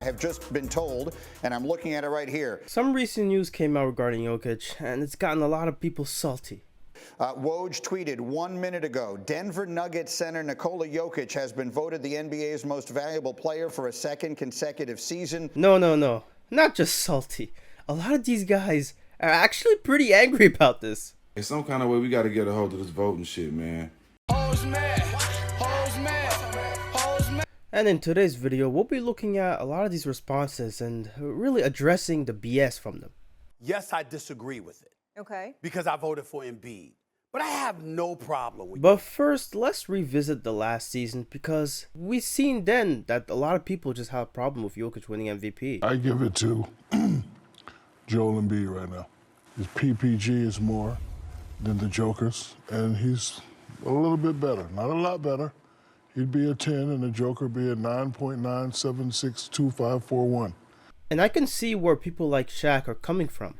I have just been told, and I'm looking at it right here. Some recent news came out regarding Jokic, and it's gotten a lot of people salty. Woj tweeted 1 minute ago, Denver Nuggets center Nikola Jokic has been voted the NBA's most valuable player for a second consecutive season. No, not just salty. A lot of these guys are actually pretty angry about this. In some kind of way, we got to get a hold of this voting shit, man. And in today's video, we'll be looking at a lot of these responses and really addressing the BS from them. Yes, I disagree with it. Okay. Because I voted for Embiid. But I have no problem with it. But first, let's revisit the last season because we seen then that a lot of people just have a problem with Jokic winning MVP. I give it to Joel Embiid right now. His PPG is more than the Joker's, and he's a little bit better. Not a lot better. He'd be a 10, and the Joker be a 9.9762541. And I can see where people like Shaq are coming from.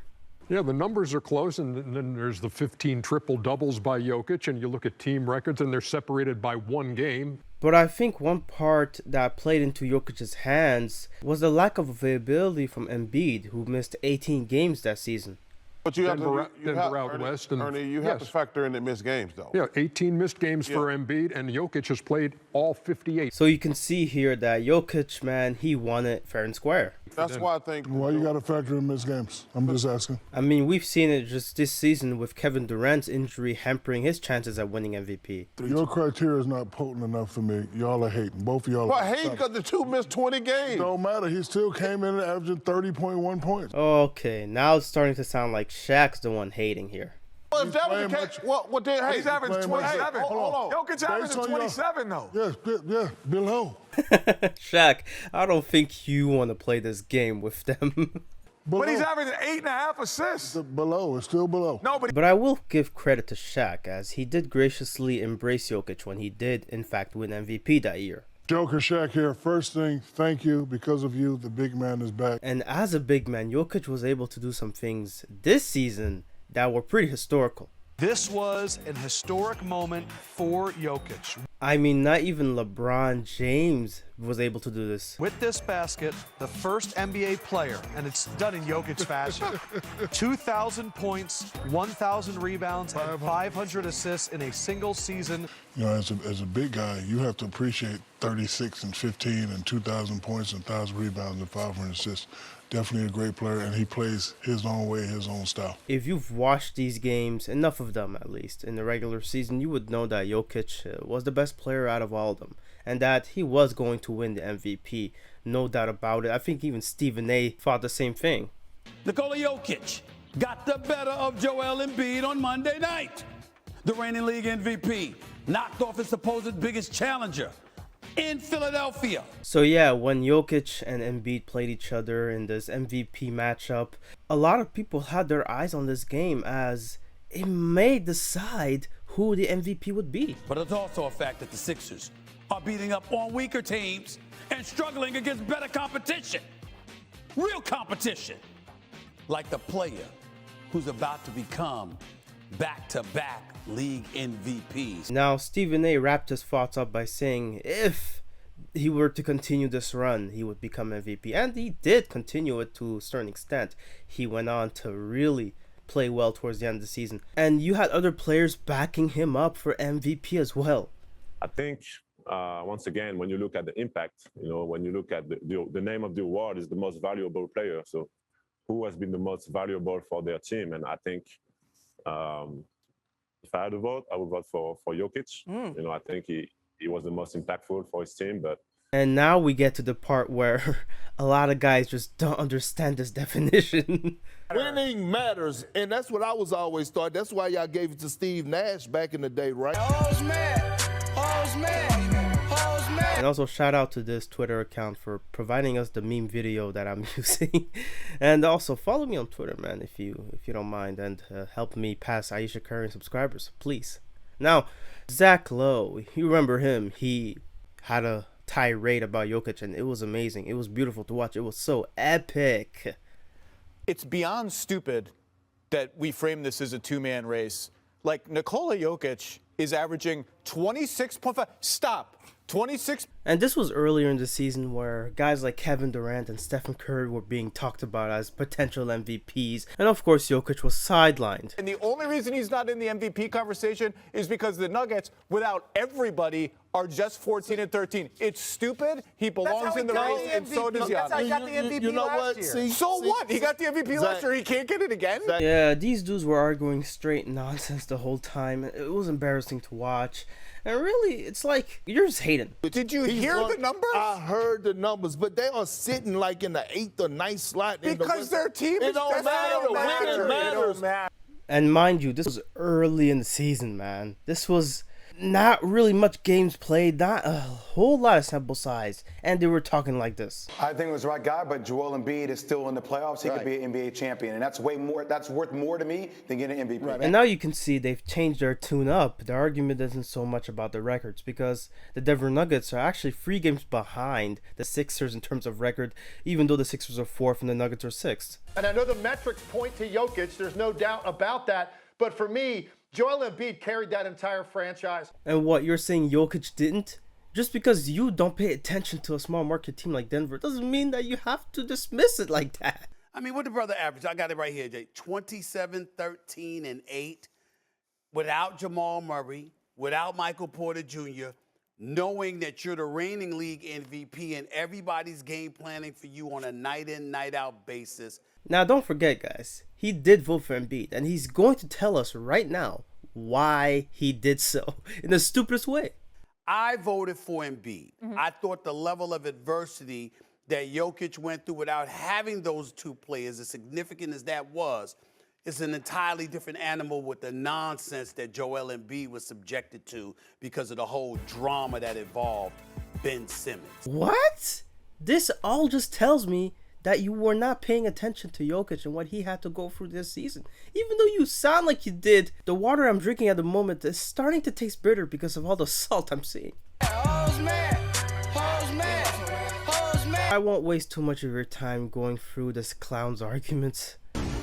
Yeah, the numbers are close, and then there's the 15 triple-doubles by Jokic, and you look at team records, and they're separated by 1 game. But I think one part that played into Jokic's hands was the lack of availability from Embiid, who missed 18 games that season. But you Denver have out west, and Ernie, you have to factor in the missed games, though. Yeah, 18 missed games for Embiid, and Jokic has played all 58. So you can see here that Jokic, man, he won it fair and square. That's why I think. Why you got to factor in missed games? I'm just asking. I mean, we've seen it just this season with Kevin Durant's injury hampering his chances at winning MVP. Your criteria is not potent enough for me. Y'all are hating. Both of y'all Well, are. hate because the two missed 20 games. Don't matter. He still came in averaging 30.1 points. Okay, now it's starting to sound like Shaq's the one hating here. Well, if that was the case, well, then, hey, he's averaging 27. Hold on. Jokic averaging 27, though. Yeah, below. Shaq, I don't think you want to play this game with them. But he's averaging 8.5 assists. Below, it's still below. No, but I will give credit to Shaq, as he did graciously embrace Jokic when he did, in fact, win MVP that year. Joker Shaq here. First thing, thank you. Because of you, the big man is back. And as a big man, Jokic was able to do some things this season that were pretty historical. This was an historic moment for Jokic. I mean, not even LeBron James was able to do this. With this basket, the first NBA player, and it's done in Jokic fashion, 2,000 points, 1,000 rebounds, and 500 assists in a single season. You know, as a big guy, you have to appreciate 36 and 15 and 2,000 points and 1,000 rebounds and 500 assists. Definitely a great player, and he plays his own way, his own style. If you've watched these games, enough of them at least, in the regular season, you would know that Jokic was the best player out of all of them, and that he was going to win the MVP. No doubt about it. I think even Stephen A. thought the same thing. Nikola Jokic got the better of Joel Embiid on Monday night. The reigning league MVP knocked off his supposed biggest challenger in Philadelphia. So yeah, when Jokic and Embiid played each other in this MVP matchup, a lot of people had their eyes on this game as it may decide who the MVP would be. But it's also a fact that the Sixers are beating up on weaker teams and struggling against better competition. Real competition. Like the player who's about to become back-to-back league MVPs. Now, Stephen A. wrapped his thoughts up by saying if he were to continue this run, he would become MVP. And he did continue it to a certain extent. He went on to really play well towards the end of the season. And you had other players backing him up for MVP as well. I think, once again, when you look at the impact, when you look at the name of the award is the most valuable player. So who has been the most valuable for their team? And I think if I had a vote, I would vote for Jokic. I think he was the most impactful for his team. And now we get to the part where a lot of guys just don't understand this definition. Winning matters, and that's what I was always taught. That's why y'all gave it to Steve Nash back in the day, right? And also shout out to this Twitter account for providing us the meme video that I'm using. And also follow me on Twitter, man, if you don't mind, and help me pass Ayesha Curry subscribers, please. Now, Zach Lowe, you remember him? He had a tirade about Jokic, and it was amazing. It was beautiful to watch. It was so epic. It's beyond stupid that we frame this as a two-man race. Like, Nikola Jokic is averaging 26.5. Stop. 26. And this was earlier in the season where guys like Kevin Durant and Stephen Curry were being talked about as potential MVPs. And of course, Jokic was sidelined. And the only reason he's not in the MVP conversation is because the Nuggets, without everybody, are just 14 and 13. It's stupid. He belongs in the race, and so does Giannis. That's how he got the MVP last year. So what? He got the MVP last year. He can't get it again? Yeah, these dudes were arguing straight nonsense the whole time. It was embarrassing to watch. And really, it's like, you're just hating. Did you hear the numbers? I heard the numbers, but they are sitting like in the 8th or 9th slot. Because their team is It don't matter. When it matters. And mind you, this was early in the season, man. This was not really much games played, not a whole lot of sample size, and they were talking like this. I think it was the right guy, but Joel Embiid is still in the playoffs. He could be an NBA champion, and that's way more. That's worth more to me than getting an MVP. And now you can see they've changed their tune up. The argument isn't so much about the records because the Denver Nuggets are actually 3 games behind the Sixers in terms of record, even though the Sixers are 4th and the Nuggets are 6th. And I know the metrics point to Jokic. There's no doubt about that. But for me, Joel Embiid carried that entire franchise. And what, you're saying Jokic didn't? Just because you don't pay attention to a small market team like Denver doesn't mean that you have to dismiss it like that. I mean, what the brother average? I got it right here, Jay. 27, 13, and 8 without Jamal Murray, without Michael Porter Jr., knowing that you're the reigning league MVP and everybody's game planning for you on a night-in, night-out basis. Now, don't forget, guys, he did vote for Embiid, and he's going to tell us right now why he did so in the stupidest way. I voted for Embiid. I thought the level of adversity that Jokic went through without having those two players, as significant as that was, is an entirely different animal with the nonsense that Joel Embiid was subjected to because of the whole drama that involved Ben Simmons. What? This all just tells me that you were not paying attention to Jokic and what he had to go through this season. Even though you sound like you did, the water I'm drinking at the moment is starting to taste bitter because of all the salt I'm seeing. I won't waste too much of your time going through this clown's arguments.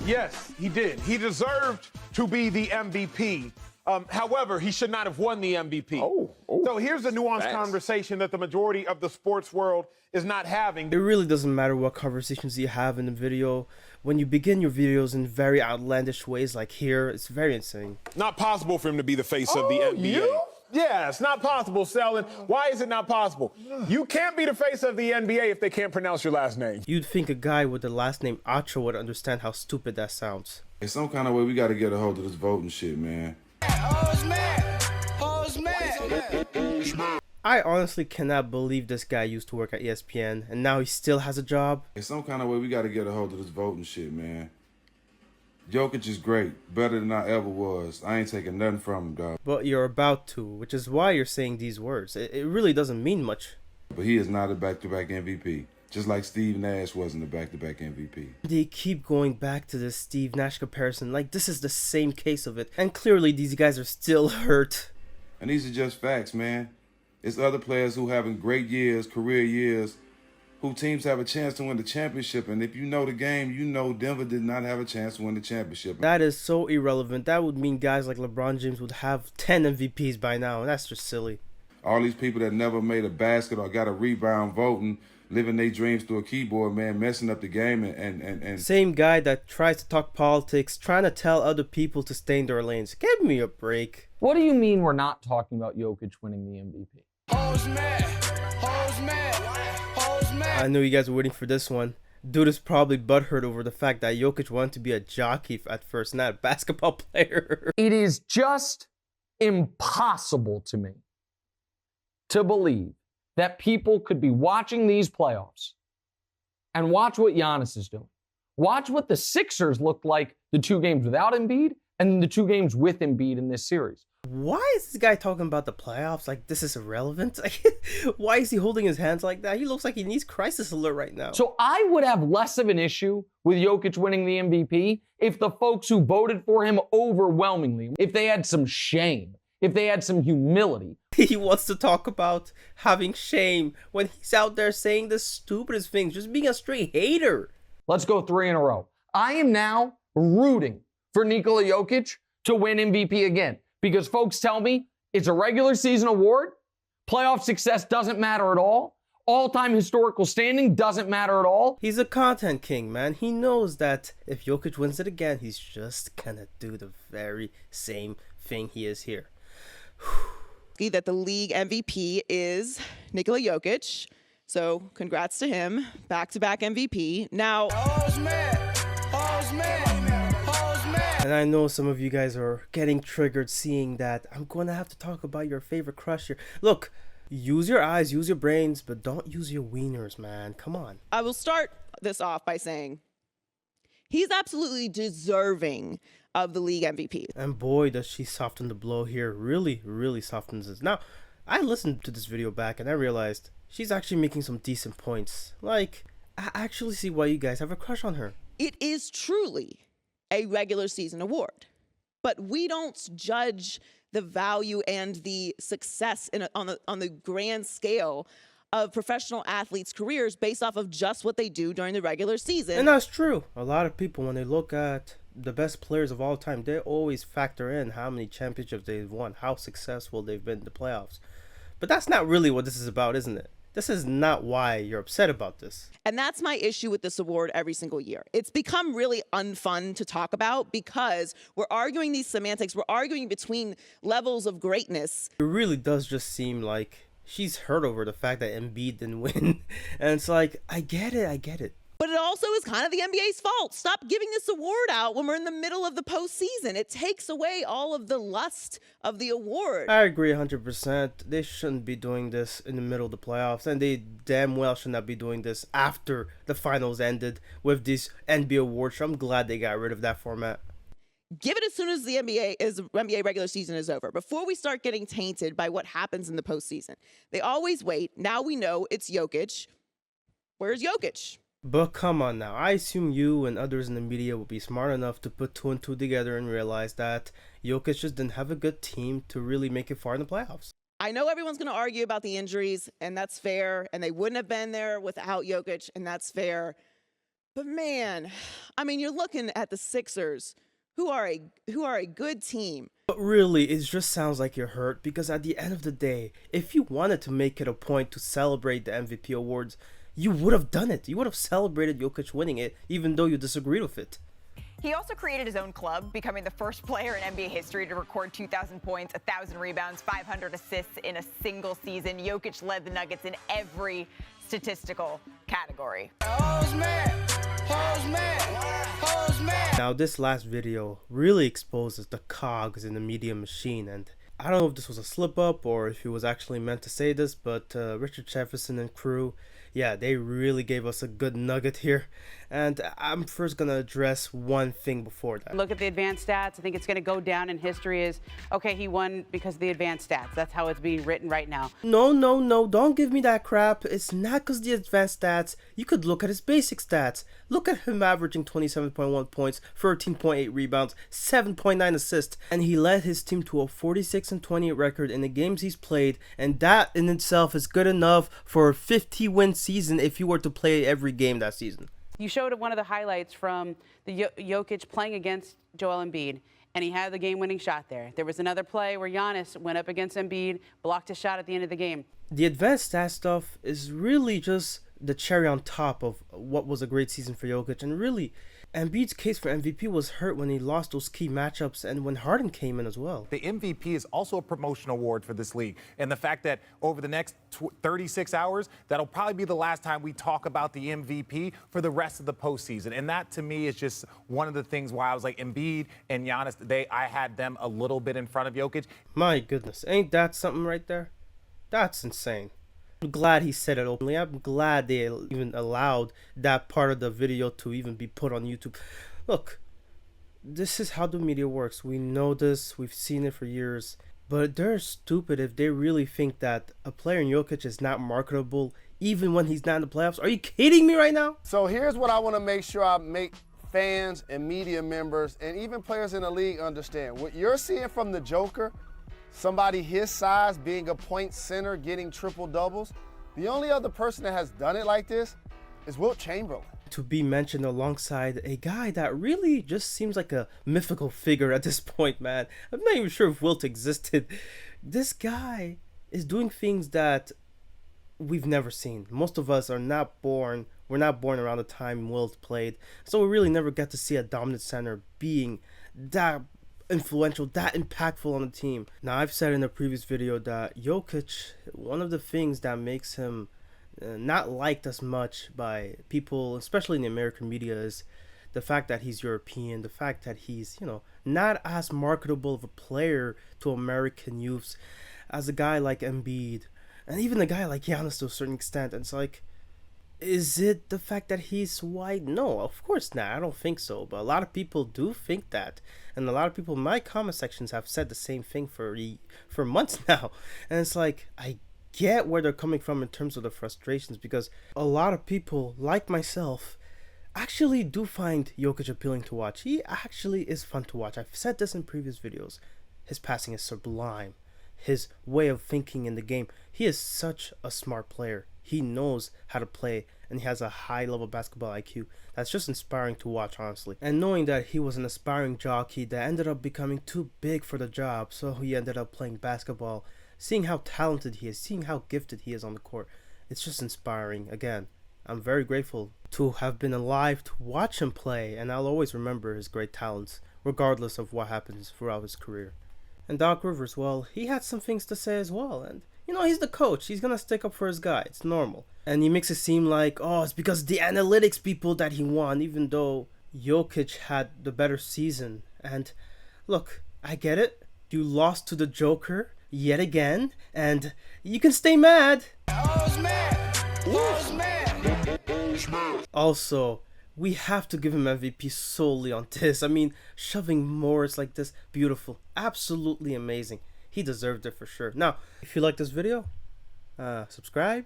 Yes, he did. He deserved to be the MVP. However, he should not have won the MVP. So here's a nuanced conversation that the majority of the sports world is not having. It really doesn't matter what conversations you have in the video. When you begin your videos in very outlandish ways like here, it's very insane. Not possible for him to be the face of the NBA. Yeah, it's not possible, Selin. Why is it not possible? You can't be the face of the NBA if they can't pronounce your last name. You'd think a guy with the last name Acho would understand how stupid that sounds. In some kind of way, we got to get a hold of this voting shit, man. I honestly cannot believe this guy used to work at ESPN and now he still has a job. In some kind of way, we got to get a hold of this voting shit, man. Jokic is great, better than I ever was. I ain't taking nothing from him, dog. But you're about to, which is why you're saying these words. It really doesn't mean much. But he is not a back-to-back MVP. Just like Steve Nash wasn't a back-to-back MVP. They keep going back to this Steve Nash comparison like this is the same case of it. And clearly these guys are still hurt. And these are just facts, man. It's other players who having great years, career years, who teams have a chance to win the championship. And if you know the game, you know Denver did not have a chance to win the championship. That is so irrelevant. That would mean guys like LeBron James would have 10 MVPs by now. And that's just silly. All these people that never made a basket or got a rebound voting, living their dreams through a keyboard, man, messing up the game and Same guy that tries to talk politics, trying to tell other people to stay in their lanes. Give me a break. What do you mean we're not talking about Jokic winning the MVP? I knew you guys were waiting for this one. Dude is probably butthurt over the fact that Jokic wanted to be a jockey at first, not a basketball player. It is just impossible to me to believe that people could be watching these playoffs and watch what Giannis is doing. Watch what the Sixers looked like the 2 games without Embiid and the 2 games with Embiid in this series. Why is this guy talking about the playoffs like this is irrelevant? Why is he holding his hands like that? He looks like he needs crisis alert right now. So I would have less of an issue with Jokic winning the MVP if the folks who voted for him overwhelmingly, if they had some shame, if they had some humility. He wants to talk about having shame when he's out there saying the stupidest things, just being a straight hater. Let's go 3 in a row. I am now rooting for Nikola Jokic to win MVP again because folks tell me it's a regular season award, Playoff success doesn't matter at all. All-time historical standing doesn't matter at all. He's a content king, man. He knows that if Jokic wins it again, he's just gonna do the very same thing he is here. That the league MVP is Nikola Jokic. So congrats to him. Back-to-back MVP. Now, and I know some of you guys are getting triggered seeing that. I'm going to have to talk about your favorite crush here. Look, use your eyes, use your brains, but don't use your wieners, man. Come on. I will start this off by saying he's absolutely deserving of the league MVP. And boy, does she soften the blow here. Really, really softens it. Now, I listened to this video back and I realized she's actually making some decent points. Like, I actually see why you guys have a crush on her. It is truly a regular season award, but we don't judge the value and the success on the grand scale of professional athletes' careers based off of just what they do during the regular season. And that's true. A lot of people, when they look at the best players of all time, they always factor in how many championships they've won, how successful they've been in the playoffs. But that's not really what this is about, isn't it? This is not why you're upset about this. And that's my issue with this award every single year. It's become really unfun to talk about because we're arguing these semantics. We're arguing between levels of greatness. It really does just seem like she's hurt over the fact that Embiid didn't win. And it's like, I get it. But it also is kind of the NBA's fault. Stop giving this award out when we're in the middle of the postseason. It takes away all of the lust of the award. I agree 100%. They shouldn't be doing this in the middle of the playoffs, and they damn well should not be doing this after the finals ended with this NBA awards. I'm glad they got rid of that format. Give it as soon as the NBA regular season is over, before we start getting tainted by what happens in the postseason. They always wait. Now we know it's Jokic. Where's Jokic? But come on now, I assume you and others in the media will be smart enough to put 2 and 2 together and realize that Jokic just didn't have a good team to really make it far in the playoffs. I know everyone's going to argue about the injuries, and that's fair, and they wouldn't have been there without Jokic, and that's fair. But man, I mean, you're looking at the Sixers, who are a good team. But really, it just sounds like you're hurt because at the end of the day, if you wanted to make it a point to celebrate the MVP awards, you would have done it. You would have celebrated Jokic winning it, even though you disagreed with it. He also created his own club, becoming the first player in NBA history to record 2,000 points, 1,000 rebounds, 500 assists in a single season. Jokic led the Nuggets in every statistical category. Now, this last video really exposes the cogs in the media machine, and I don't know if this was a slip-up or if he was actually meant to say this, but Richard Jefferson and crew, yeah, they really gave us a good nugget here. And I'm first going to address one thing before that. Look at the advanced stats. I think it's going to go down in history as, okay, he won because of the advanced stats. That's how it's being written right now. No, don't give me that crap. It's not because the advanced stats. You could look at his basic stats. Look at him averaging 27.1 points, 13.8 rebounds, 7.9 assists, and he led his team to a 46-28 record in the games he's played, and that in itself is good enough for a 50-win season if you were to play every game that season. You showed one of the highlights from the Jokic playing against Joel Embiid, and he had the game-winning shot there. There was another play where Giannis went up against Embiid, blocked a shot at the end of the game. The advanced stat stuff is really just the cherry on top of what was a great season for Jokic, and really, Embiid's case for MVP was hurt when he lost those key matchups and when Harden came in as well. The MVP is also a promotion award for this league. And the fact that over the next 36 hours, that'll probably be the last time we talk about the MVP for the rest of the postseason. And that, to me, is just one of the things why I was like, Embiid and Giannis, I had them a little bit in front of Jokic. My goodness, ain't that something right there? That's insane. I'm glad he said it openly. I'm glad they even allowed that part of the video to even be put on YouTube. Look, this is how the media works. We know this. We've seen it for years. But they're stupid if they really think that a player in Jokic is not marketable even when he's not in the playoffs. Are you kidding me right now? So here's what I want to make sure I make fans and media members and even players in the league understand. What you're seeing from the Joker, somebody his size being a point center, getting triple doubles. The only other person that has done it like this is Wilt Chamberlain. To be mentioned alongside a guy that really just seems like a mythical figure at this point, man. I'm not even sure if Wilt existed. This guy is doing things that we've never seen. Most of us are not born. We're not born around the time Wilt played, so we really never get to see a dominant center being that influential, that impactful on the team. Now, I've said in a previous video that Jokic, one of the things that makes him not liked as much by people, especially in the American media, is the fact that he's European, the fact that he's, not as marketable of a player to American youths as a guy like Embiid, and even a guy like Giannis to a certain extent. And it's like, is it the fact that he's white? No, of course not. I don't think so. But a lot of people do think that. And a lot of people in my comment sections have said the same thing for months now. And it's like, I get where they're coming from in terms of the frustrations, because a lot of people, like myself, actually do find Jokic appealing to watch. He actually is fun to watch. I've said this in previous videos. His passing is sublime. His way of thinking in the game. He is such a smart player. He knows how to play, and he has a high level basketball IQ that's just inspiring to watch, honestly. And knowing that he was an aspiring jockey that ended up becoming too big for the job, so he ended up playing basketball, seeing how talented he is, seeing how gifted he is on the court, it's just inspiring. Again, I'm very grateful to have been alive to watch him play, and I'll always remember his great talents, regardless of what happens throughout his career. And Doc Rivers, well, he had some things to say as well, and he's the coach. He's gonna stick up for his guy. It's normal. And he makes it seem like, oh, it's because of the analytics people that he won, even though Jokic had the better season. And look, I get it. You lost to the Joker yet again, and you can stay mad. Also, we have to give him MVP solely on this. I mean, shoving Morris like this, beautiful, absolutely amazing. He deserved it for sure. Now, if you like this video, subscribe.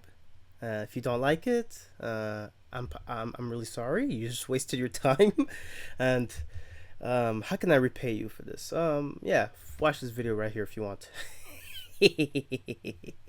If you don't like it, I'm really sorry. You just wasted your time. And how can I repay you for this? Yeah, watch this video right here if you want.